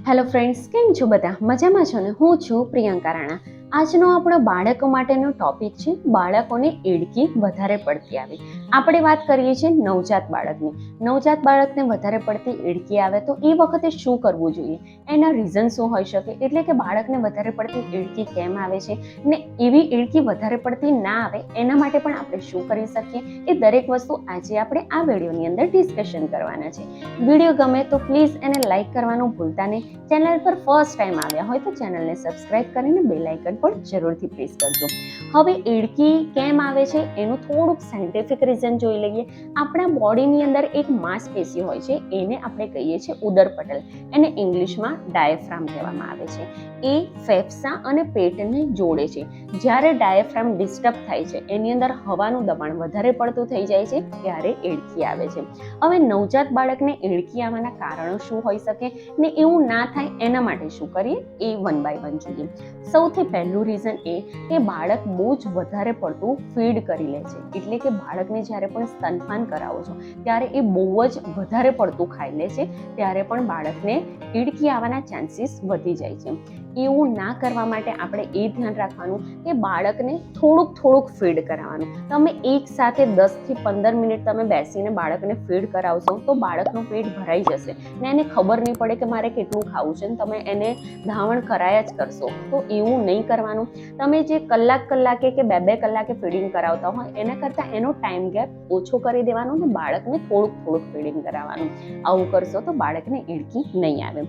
Hello friends, કેમ છો બધા? મજામાં છો ને? હું છું પ્રિયંકા રાણા. આજનો આપણો બાળકો માટેનો ટોપિક છે બાળકોને એડકી વધારે પડતી આવે. આપણે વાત કરીએ છીએ નવજાત બાળકની. નવજાત બાળકને વધારે પડતી એડકી આવે તો એ વખતે શું કરવું જોઈએ, એના રીઝન શું હોઈ શકે, એટલે કે બાળકને વધારે પડતી એડકી કેમ આવે છે ને એવી એડકી વધારે પડતી ના આવે એના માટે પણ આપણે શું કરી શકીએ, એ દરેક વસ્તુ આજે આપણે આ વિડીયોની અંદર ડિસ્કશન કરવાના છે. વિડીયો ગમે તો પ્લીઝ એને લાઈક કરવાનું ભૂલતા નહીં. ચેનલ પર ફર્સ્ટ ટાઈમ આવ્યા હોય તો ચેનલને સબસ્ક્રાઇબ કરીને બેલ આઇકન પણ જરૂરથી પ્રેસ કરજો. હવે એડકી કેમ આવે છે એનું થોડુંક સાયન્ટિફિક રીઝન જોઈ લઈએ. આપણા બોડીની અંદર એક માંસપેશી હોય છે, એને આપણે કહીએ છીએ ઉદરપટલ. એને ઇંગ્લિશમાં ડાયાફ્રામ કહેવામાં આવે છે. એ ફેફસા અને પેટને જોડે છે. જ્યારે ડાયાફ્રામ ડિસ્ટર્બ થાય છે, એની અંદર હવાનું દબાણ વધારે પડતું થઈ જાય છે, ત્યારે એડકી આવે છે. હવે નવજાત બાળકને એડકી આવવાના કારણો શું હોઈ શકે ને એવું ના થાય એના માટે શું કરીએ એ વન બાય વન જોઈએ. સૌથી પહેલું રીઝન એ કે બાળક બહુ જ વધારે પડતું ફીડ કરી લે છે, એટલે કે બાળકને જ્યારે પણ સ્તનપાન કરાવો છો ત્યારે એ બહુ જ વધારે પડતું ખાઈ લે છે, ત્યારે પણ બાળકને એડકી આવવાના ચાન્સીસ વધી જાય છે. એવું ના કરવા માટે આપણે એ ધ્યાન રાખવાનું કે બાળકને થોડુંક ફીડ કરાવવાનું. તમે એક સાથે 10 થી 15 મિનિટ તમે બેસીને બાળકને ફીડ કરાવશો તો બાળકનું પેટ ભરાઈ જશે ને એને ખબર નહીં પડે કે મારે કેટલું ખાવું છે, ને તમે એને ધાવણ કરાયા જ કરશો. તો એવું નહીં કરવાનું. તમે જે કલાકે કે બે કલાકે ફીડિંગ કરાવતા હોય એના કરતાં એનો ટાઈમ ગેપ ઓછો કરી દેવાનો ને બાળકને થોડુંક ફીડિંગ કરાવવાનું. આવું કરશો તો બાળકને એડકી નહીં આવે.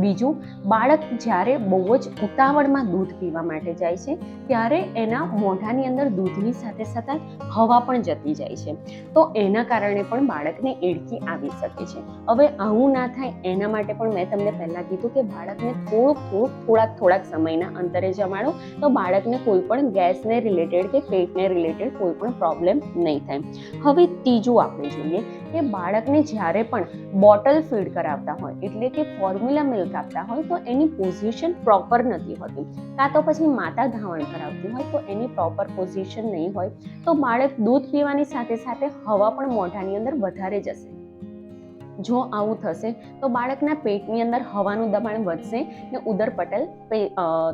બીજું, બાળક જ્યારે બહુ જ ઉતાવળમાં દૂધ પીવા માટે જાય છે ત્યારે એના મોઢાની અંદર દૂધની સાથે હવા પણ જતી જાય છે, તો એના કારણે પણ બાળકને એડકી આવી શકે છે. હવે આવું ના થાય એના માટે પણ મેં તમને પહેલાં કીધું કે બાળકને થોડાક સમયના અંતરે જમાડો તો બાળકને કોઈ પણ ગેસને રિલેટેડ કે પેટને રિલેટેડ કોઈ પણ પ્રોબ્લેમ નહીં થાય. હવે ત્રીજું આપણે જોઈએ કે બાળકને જ્યારે પણ બોટલ ફીડ કરાવતા હોય, એટલે કે ફોર્મ્યુલા મિલ્ક આપતા હોય તો એની પોઝિશન પ્રોપર નથી હોતી, કાં તો પછી માતા ધાવણ કરાવતી હોય તો એની પ્રોપર પોઝિશન નહીં હોય, તો બાળક દૂધ પીવાની સાથે હવા પણ મોઢાની અંદર વધારે જશે. જો આવું થશે તો બાળકના પેટની અંદર હવાનું દબાણ વધશે ને ઉદરપટલ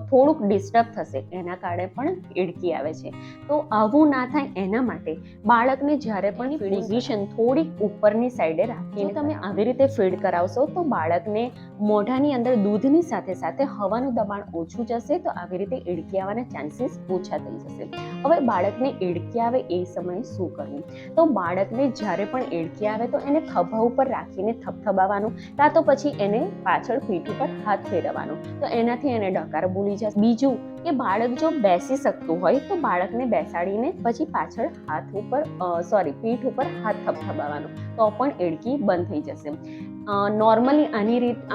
થોડુંક ડિસ્ટર્બ થશે, એના કારણે પણ એડકી આવે છે. તો આવું ના થાય એના માટે બાળકને જ્યારે પણ પોઝિશન થોડીક ઉપરની સાઈડે રાખીને તમે આવી રીતે ફીડ કરાવશો તો બાળકને મોઢાની અંદર દૂધની સાથે હવાનું દબાણ ઓછું જશે, તો આવી રીતે એડકી આવવાના ચાન્સીસ ઓછા થઈ જશે. હવે બાળકને એડકી આવે એ સમયે શું કરવું? તો બાળકને જ્યારે પણ એડકી આવે તો એને ખભા ઉપર રાખીને થપથપાવવાનું, કાં તો પછી એને પાછળ પીઠ ઉપર હાથ ફેરવવાનો, તો એનાથી એને ડકાર ભૂલી જશે. બીજું કે બાળક જો બેસી શકતું હોય તો બાળકને બેસાડીને પછી પાછળ પીઠ ઉપર હાથ થપથપાવવાનો, તો પણ એડકી બંધ થઈ જશે. નોર્મલી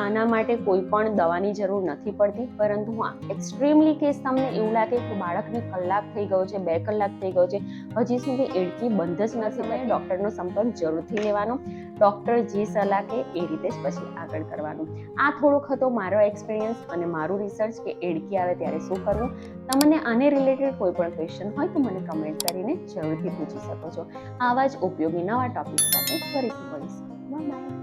આના માટે કોઈ પણ દવાની જરૂર નથી પડતી, પરંતુ હા, એક્સ્ટ્રીમલી કેસ તમને એવું લાગે કે બાળકને કલાક થઈ ગયો છે, 2 કલાક થઈ ગયો છે, હજી સુધી એડકી બંધ જ નથી થઈ, ડૉક્ટરનો સંપર્ક જરૂરથી લેવાનો. ડૉક્ટર જે સલાહ કે એ રીતે જ પછી આગળ કરવાનું. આ થોડોક હતો મારો એક્સપિરિયન્સ અને મારું રિસર્ચ કે એડકી આવે ત્યારે શું કરવું. તમને આને રિલેટેડ કોઈ પણ ક્વેશ્ચન હોય તો મને કમેન્ટ કરીને જરૂરથી પૂછી શકો છો. આવા જ ઉપયોગી નવા ટોપિક સાથે ફરીથી મળીશું. બાય.